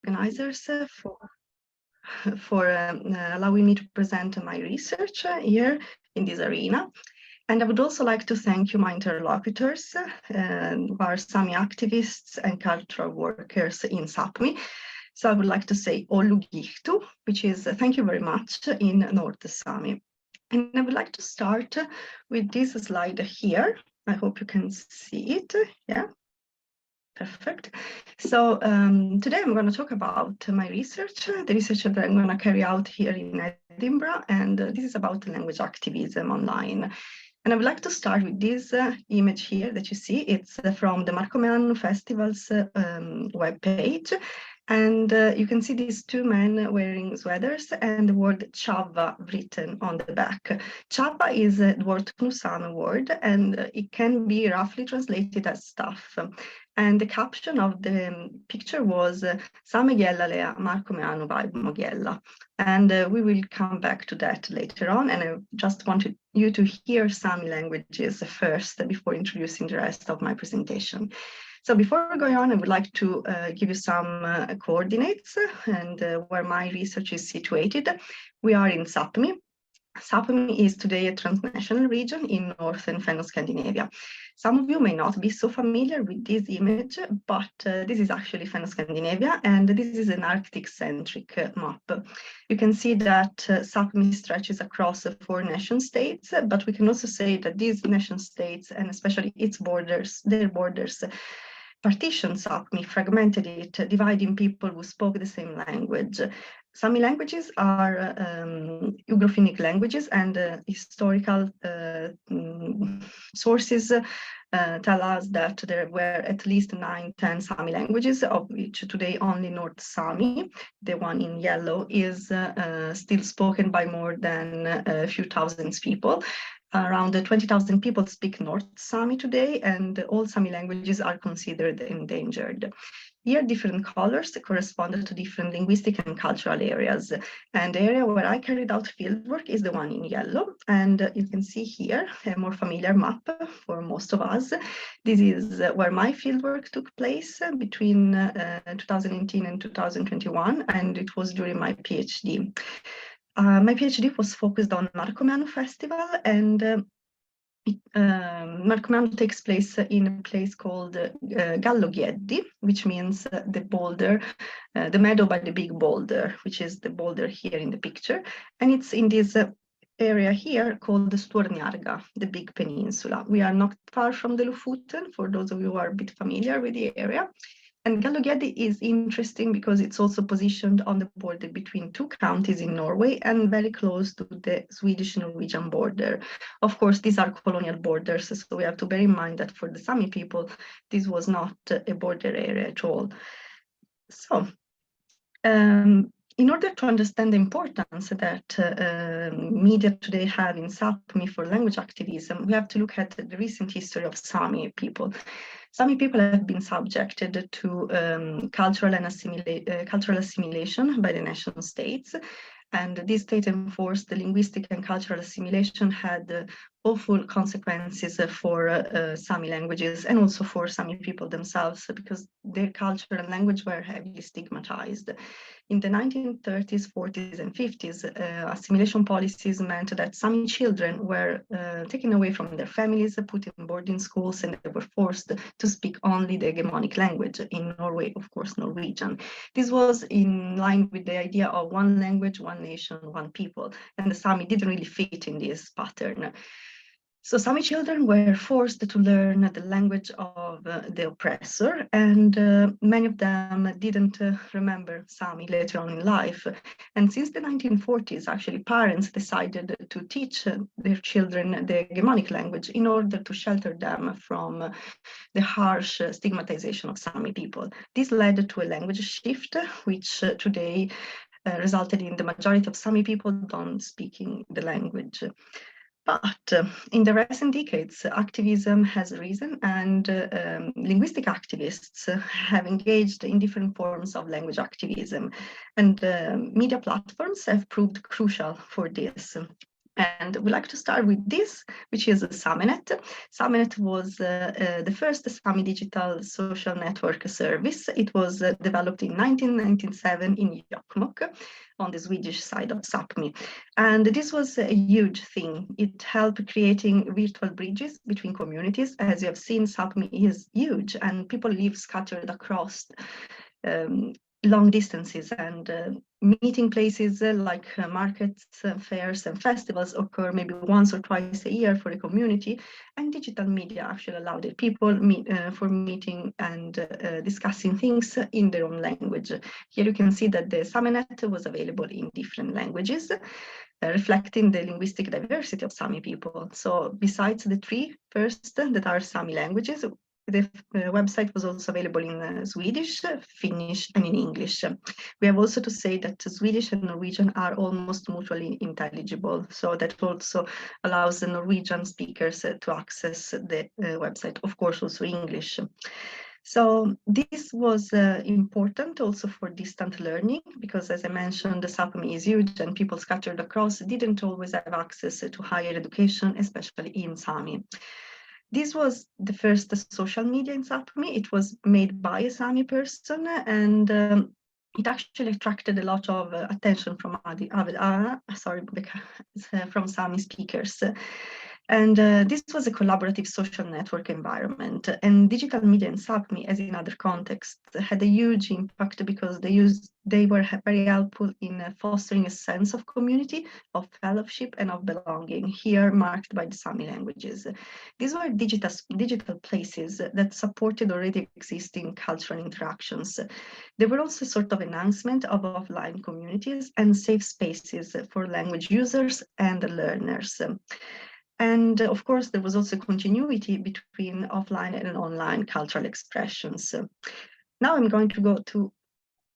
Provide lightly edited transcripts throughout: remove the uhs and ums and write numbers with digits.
organizers for allowing me to present my research here in this arena. And I would also like to thank you, my interlocutors, who are Sami activists and cultural workers in Sápmi. So I would like to say Ollu Gihtu, which is thank you very much in North Sami. And I would like to start with this slide here. I hope you can see it. Yeah. Perfect. So today I'm going to talk about my research, the research that I'm going to carry out here in Edinburgh, and this is about language activism online. And I would like to start with this image here that you see. It's from the Márkomeannu festival's webpage. And you can see these two men wearing sweaters and the word Chava written on the back. Chava is the word Nusana word, and it can be roughly translated as stuff. And the caption of the picture was Samegyella lea Márkomeannu vibe mogyella. And we will come back to that later on. And I just wanted you to hear Sami languages first before introducing the rest of my presentation. So before going on, I would like to give you some coordinates and where my research is situated. We are in Sápmi. Sápmi is today a transnational region in northern Fennoscandinavia. Some of you may not be so familiar with this image, but this is actually Fennoscandinavia, and this is an Arctic-centric map. You can see that Sápmi stretches across 4 nation states, but we can also say that these nation states, and especially its borders, their borders, partitioned Sápmi, fragmented it, dividing people who spoke the same language. Sami languages are Ugro-Finnic languages, and historical sources tell us that there were at least 9-10 Sami languages, of which today only North Sami, the one in yellow, is still spoken by more than a few thousand people. Around 20,000 people speak North Sami today, and all Sami languages are considered endangered. Here, different colors correspond to different linguistic and cultural areas. And the area where I carried out fieldwork is the one in yellow. And you can see here a more familiar map for most of us. This is where my fieldwork took place between 2018 and 2021, and it was during my PhD. My PhD was focused on Márkomeannu festival, and Márkomeannu takes place in a place called Gallogieddi, which means the boulder, the meadow by the big boulder, which is the boulder here in the picture. And it's in this area here called the Stornjarga, the big peninsula. We are not far from the Lofoten, for those of you who are a bit familiar with the area. And Gallogieddi is interesting because it's also positioned on the border between 2 counties in Norway and very close to the Swedish-Norwegian border. Of course, these are colonial borders, so we have to bear in mind that for the Sami people, this was not a border area at all. So, in order to understand the importance that media today have in Sápmi for language activism, we have to look at the recent history of Sami people. Sami people have been subjected to cultural assimilation by the nation states, and this state-enforced linguistic and cultural assimilation had awful consequences for Sami languages and also for Sami people themselves, because their culture and language were heavily stigmatized. In the 1930s, 40s, and 50s, assimilation policies meant that Sami children were taken away from their families, put in boarding schools, and they were forced to speak only the hegemonic language, in Norway, of course, Norwegian. This was in line with the idea of one language, one nation, one people, and the Sami didn't really fit in this pattern. So Sami children were forced to learn the language of the oppressor, and many of them didn't remember Sami later on in life. And since the 1940s, actually, parents decided to teach their children the hegemonic language in order to shelter them from the harsh stigmatization of Sami people. This led to a language shift, which today resulted in the majority of Sami people don't speaking the language. But in the recent decades, activism has risen, and linguistic activists have engaged in different forms of language activism, and media platforms have proved crucial for this. And we like to start with this, which is SamiNet. SamiNet was the first Sami digital social network service. It was developed in 1997 in Jokkmokk on the Swedish side of Sápmi. And this was a huge thing. It helped creating virtual bridges between communities. As you have seen, Sápmi is huge and people live scattered across long distances, and meeting places like markets, fairs and festivals occur maybe once or twice a year for the community, and digital media actually allowed the people for meeting and discussing things in their own language. Here you can see that the SamiNet was available in different languages, reflecting the linguistic diversity of Sami people. So besides the three first that are Sami languages, the website was also available in Swedish, Finnish, and in English. We have also to say that Swedish and Norwegian are almost mutually intelligible, so that also allows the Norwegian speakers to access the website, of course, also English. So this was important also for distant learning, because as I mentioned, the Sápmi is huge and people scattered across didn't always have access to higher education, especially in Sami. This was the first social media in Sápmi. It was made by a Sami person, and it actually attracted a lot of attention from from Sami speakers. And this was a collaborative social network environment, and digital media in Sápmi, as in other contexts, had a huge impact because they were very helpful in fostering a sense of community, of fellowship, and of belonging, here marked by the Sami languages. These were digital places that supported already existing cultural interactions. They were also a sort of enhancement of offline communities and safe spaces for language users and learners. And of course, there was also continuity between offline and online cultural expressions. Now I'm going to go to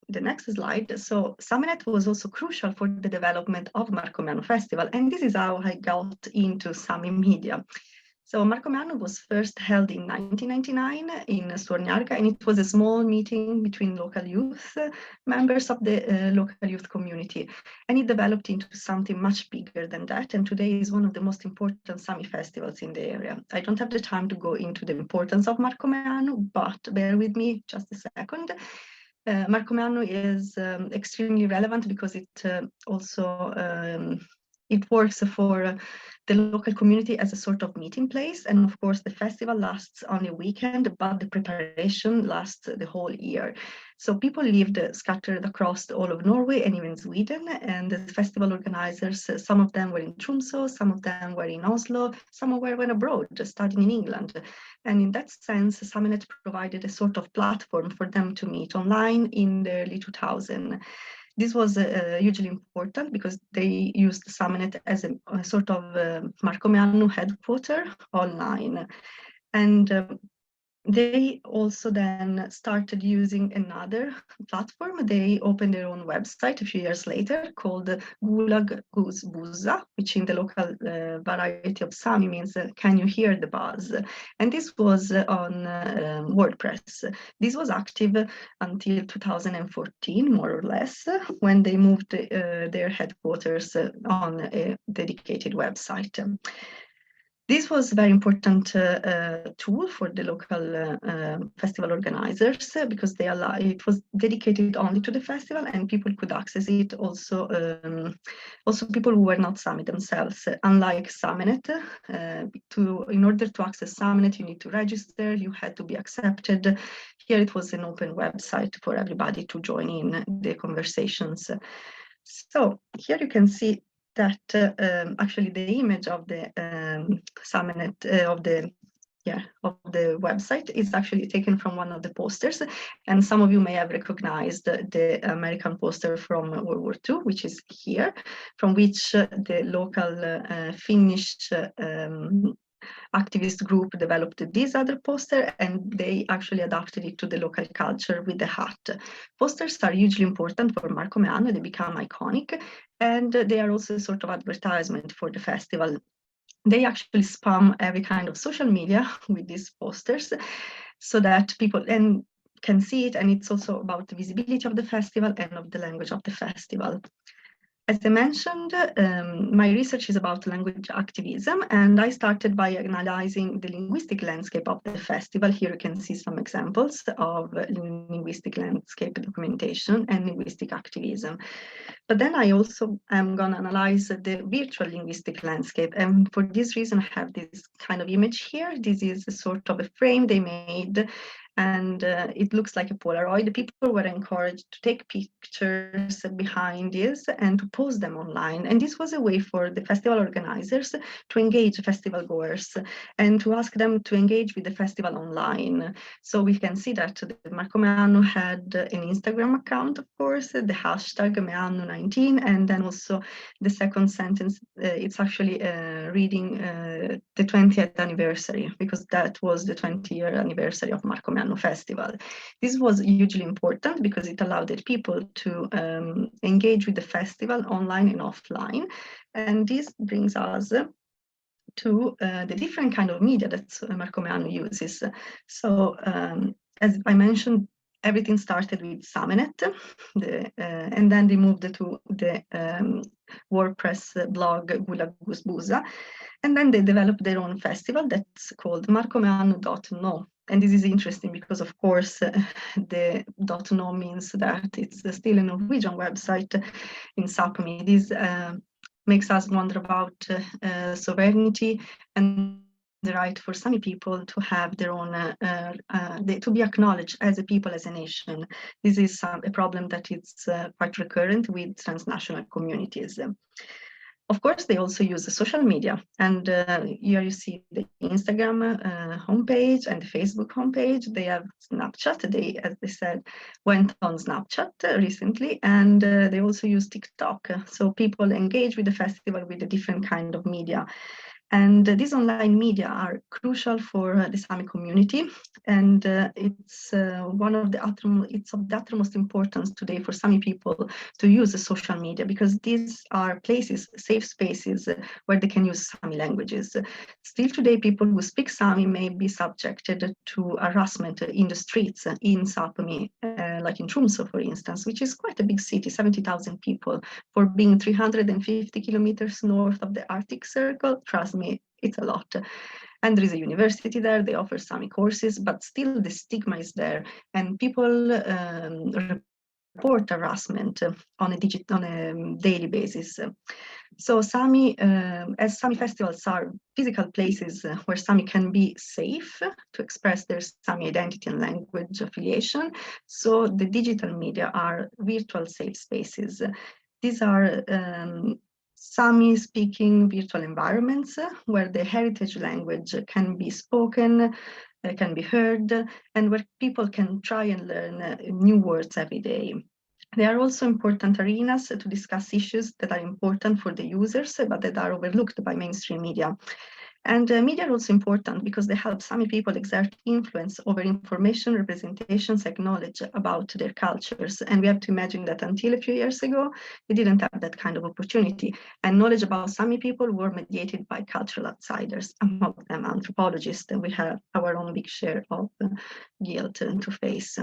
the next slide. So SamiNet was also crucial for the development of Márkomeannu Festival, and this is how I got into Sami media. So Márkomeannu was first held in 1999 in Sztornyárka, and it was a small meeting between local youth, members of the local youth community. And it developed into something much bigger than that, and today is one of the most important Sami festivals in the area. I don't have the time to go into the importance of Márkomeannu, but bear with me just a second. Márkomeannu is extremely relevant because it also it works for the local community as a sort of meeting place. And of course, the festival lasts only a weekend, but the preparation lasts the whole year. So people lived scattered across all of Norway and even Sweden. And the festival organizers, some of them were in Tromsø, some of them were in Oslo, some were abroad, studying in England. And in that sense, SamiNet provided a sort of platform for them to meet online in the early 2000s. This was hugely important because they used SamiNet as a sort of Márkomeannu headquarter online. And they also then started using another platform. They opened their own website a few years later called Gulag Guz Buzza, which in the local variety of Sami means can you hear the buzz? And this was on WordPress. This was active until 2014, more or less, when they moved their headquarters on a dedicated website. This was a very important tool for the local festival organizers because it was dedicated only to the festival and people could access it also, also people who were not Sami themselves. Unlike SamiNet, in order to access SamiNet, you need to register, you had to be accepted. Here it was an open website for everybody to join in the conversations. So here you can see that actually the image of the SamiNet of the website is actually taken from one of the posters, and some of you may have recognized the American poster from World War II, which is here, from which the local Finnish activist group developed this other poster, and they actually adapted it to the local culture with the hat. Posters are hugely important for Márkomeannu. They become iconic, and they are also a sort of advertisement for the festival. They actually spam every kind of social media with these posters so that people can see it, and it's also about the visibility of the festival and of the language of the festival. As I mentioned, my research is about language activism, and I started by analyzing the linguistic landscape of the festival. Here you can see some examples of linguistic landscape documentation and linguistic activism. But then I also am going to analyze the virtual linguistic landscape. And for this reason, I have this kind of image here. This is a sort of a frame they made, and it looks like a Polaroid. People were encouraged to take pictures behind this and to post them online. And this was a way for the festival organizers to engage festival goers and to ask them to engage with the festival online. So we can see that the Márkomeannu had an Instagram account, of course, the hashtag Meannu19, and then also the second sentence, it's actually reading the 20th anniversary, because that was the 20-year anniversary of Márkomeannu Festival. This was hugely important because it allowed the people to engage with the festival online and offline. And this brings us to the different kind of media that Márkomeannu uses. So as I mentioned, everything started with Samenet, and then they moved to the WordPress blog Gulagusbuza, and then they developed their own festival that's called Márkomeannu.no. And this is interesting because, of course, the .no means that it's still a Norwegian website in Sápmi. This makes us wonder about sovereignty and the right for Sami people to have their own, to be acknowledged as a people, as a nation. This is a problem that is quite recurrent with transnational communities. Of course, they also use the social media, and here you see the Instagram homepage and the Facebook homepage. They have Snapchat. They, as they said, went on Snapchat recently, and they also use TikTok. So people engage with the festival with a different kind of media. And these online media are crucial for the Sami community, and it's one of the it's of the utmost importance today for Sami people to use the social media, because these are places, safe spaces where they can use Sami languages. Still today, people who speak Sami may be subjected to harassment in the streets in Sápmi, like in Tromsø, for instance, which is quite a big city, 70,000 people, for being 350 kilometers north of the Arctic Circle. Trust me, it's a lot. And there is a university there, they offer Sami courses, but still the stigma is there, and people report harassment on a daily basis. So Sami, as Sami festivals are physical places where Sami can be safe to express their Sami identity and language affiliation, so the digital media are virtual safe spaces. These are Sami-speaking virtual environments where the heritage language can be spoken, can be heard, and where people can try and learn new words every day. They are also important arenas to discuss issues that are important for the users, but that are overlooked by mainstream media. And media are also important because they help Sami people exert influence over information, representations, and knowledge about their cultures. And we have to imagine that until a few years ago, we didn't have that kind of opportunity. And knowledge about Sami people were mediated by cultural outsiders, among them anthropologists, and we have our own big share of guilt to face.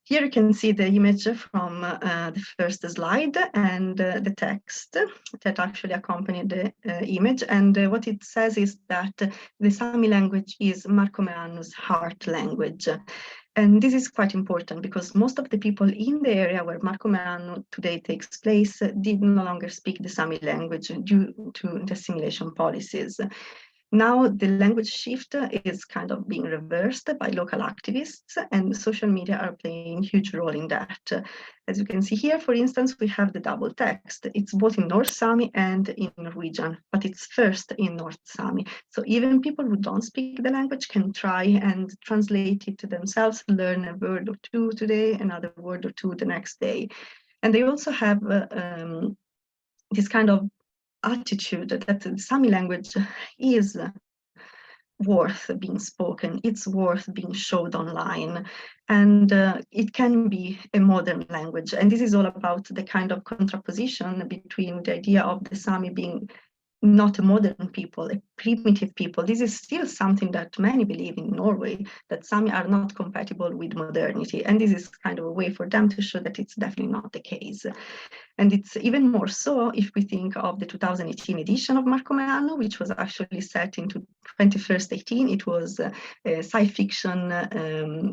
Here you can see the image from the first slide and the text that actually accompanied the image. And what it says is that the Sami language is Márkomeannu's heart language. And this is quite important because most of the people in the area where Márkomeannu today takes place did no longer speak the Sami language due to the assimilation policies. Now the language shift is kind of being reversed by local activists, and social media are playing a huge role in that. As you can see here, for instance, we have the double text. It's both in North Sami and in Norwegian, but it's first in North Sami. So even people who don't speak the language can try and translate it to themselves, learn a word or two today, another word or two the next day. And they also have this kind of attitude that the Sami language is worth being spoken, it's worth being showed online, and it can be a modern language. And this is all about the kind of contraposition between the idea of the Sami being not a modern people, a primitive people. This is still something that many believe in Norway, that Sami are not compatible with modernity. And this is kind of a way for them to show that it's definitely not the case. And it's even more so if we think of the 2018 edition of Márkomeannu, which was actually set into 21st 18. It was a sci fiction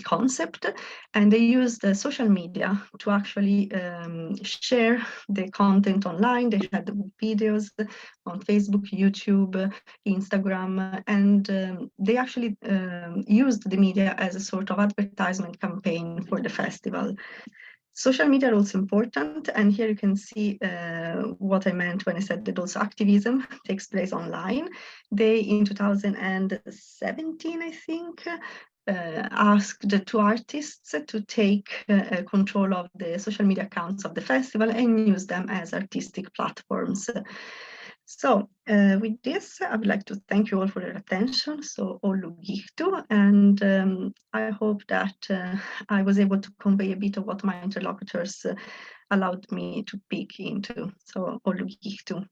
concept, and they used social media to actually share the content online. They had videos on Facebook, YouTube, Instagram, and they actually used the media as a sort of advertisement campaign for the festival. Social media are also important, and here you can see what I meant when I said that also activism takes place online. They, in 2017, I think, asked the two artists to take control of the social media accounts of the festival and use them as artistic platforms. So with this, I would like to thank you all for your attention. So Ollu Gihtu, and I hope that I was able to convey a bit of what my interlocutors allowed me to peek into. So Ollu Gihtu.